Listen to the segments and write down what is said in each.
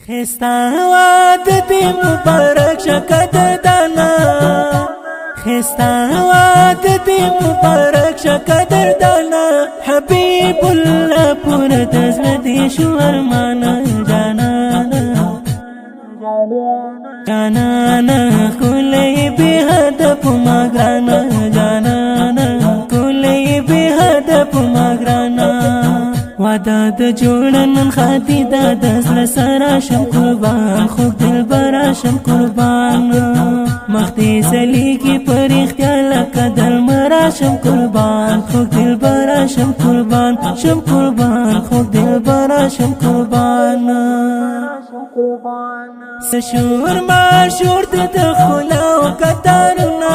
خستا عادت مبارک شقدر دانا خستا عادت مبارک شقدر دانا حبیب اللہ پور دزلدی شو ارمانا جانانا جانانا کلی بی هدف مگرانا جانانا کلی بی هدف مگرانا وعده د جوړن خاطی دا دزل سرا شم قربان خوب دل برا شم قربان مختی سلی کی پر اختیار قدر مرا شم قربان خوب دل برا شم قربان خوب دل برا شم قربان سشور ما شور د خلاو قطرنا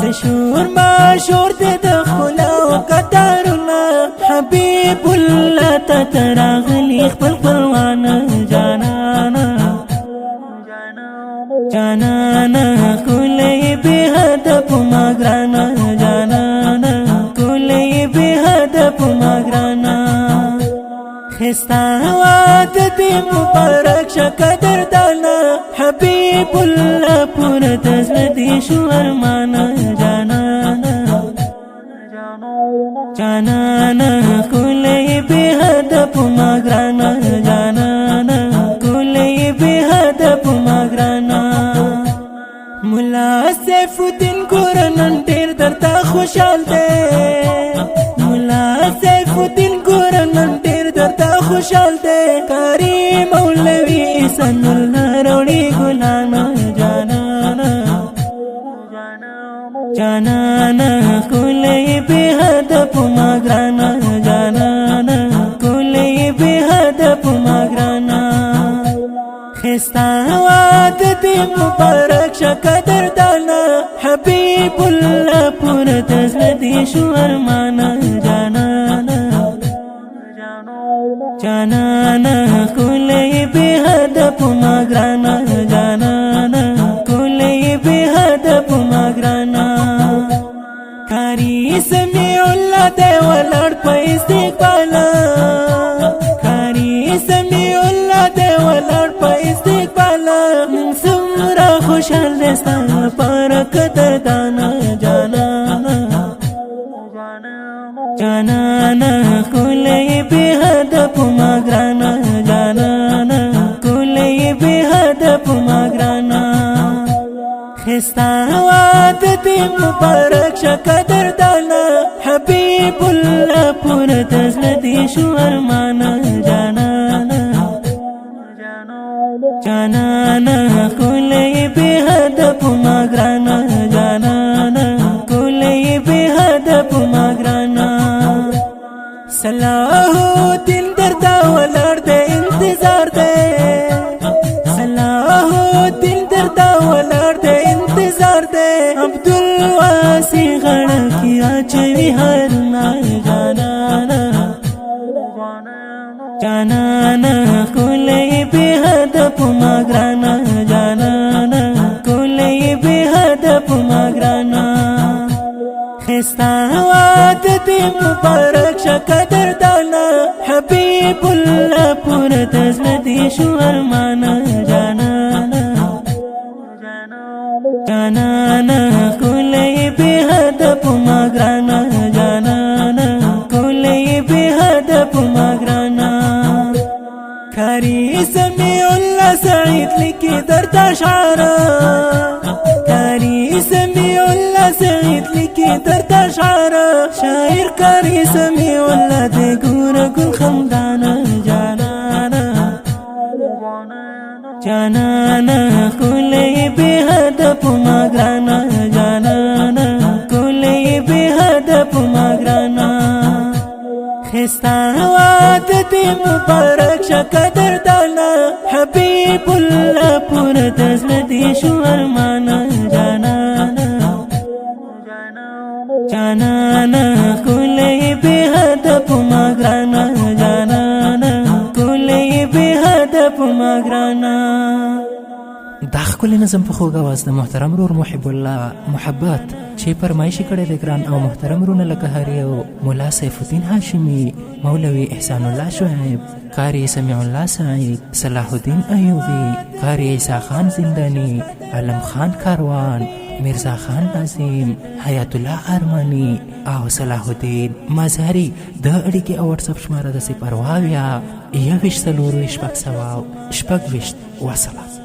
سشور ما شور د خلاو قطرنا حبیب اللہ تتراغلی خپل پروانا جانانا جانانا کلی بی هدف مگرانا جانانا کلی بی هدف مگرانا خستا عادت مبارک شقدر دانا حبیب اللہ پور دزلدی شو ارمانا جانانا جانانا کلی بی هدف مگرانا جانانا کلی بی هدف مگرانا ملا سیف الدین ګورنن ډیر درته خوشحال دی ملا سیف الدین ګورنن ډیر درته خوشحال دی کاری مولوی سن الله روړي ګلانا جانانا جانانا کلی بی هدف مگرانا جانانا کلی بی هدف مگرانا خستا عادت مبارک شقدر دانا حبیب اللہ پور دزلدی شو ارمانا جانانا جانانا کلی بی هدف مگرانا جانانا کلی بی هدف مگرانا کاری سمیع اللہ دے ولڑ پا استقبالا کاری سمیع اللہ دے ولڑ پا استقبالا من سمرا خوشحال دستا پارا قدر دانا جانانا جانانا کلی بی هدف مگرانا جانانا کلی بی هدف مگرانا خستا عادت مبارک شقدر دانا حبیب اللہ پور دزلدی شو ارمانا جانانا جانانا کلی بی هدف مگرانا جانانا کلی بی هدف مگرانا صلاح الدین دردا ولر دے انتظار دے صلاح الدین دردا ولر دے انتظار دے عبدالواسی غڑ کیا چوی ہرنا جانانا جانانا کلی بی هدف مگرانا جانانا کلی بی هدف مگرانا خستا عادت مبارک شقدر دانا حبیب اللہ پور دزلدی شو ارمانا جانانا جانانا کلی بی هدف مگرانا جانانا کلی بی هدف مگرانا کاری سمیع اللہ سعید لکی درد اشعارا کاری سمیع اللہ سعید لکی درد اشعارا شاعر کاری سمیع اللہ دے گورا گل خمدانا جانانا جانانا کلی بی هدف مگرانا جانانا کلی بی هدف مگرانا خستا عادت مبارک شقدر دانا حبیب اللہ پور دزلدی شو ارمانا جانانا جانانا کلی بی هدف مگرانا جانانا کلی بی هدف مگرانا دا ښکلی نظم په خوږ اواز د محترم رور محب الله محبت چې فرمایشي کړی د ګران او محترم رونه لکه هر یو ملا سیف الدین هاشمي، مولوي احسان الله شعیب، قاری سمیع الله سعید، صلاح الدین ایوبی، قاری عیسی خان زندانی، علم خان کاروان، میرزا خان نظیم، حیات الله ارمانی او صلاح الدین مظهری. د اړیکې او واتساپ شماره د 020 424 وسلام.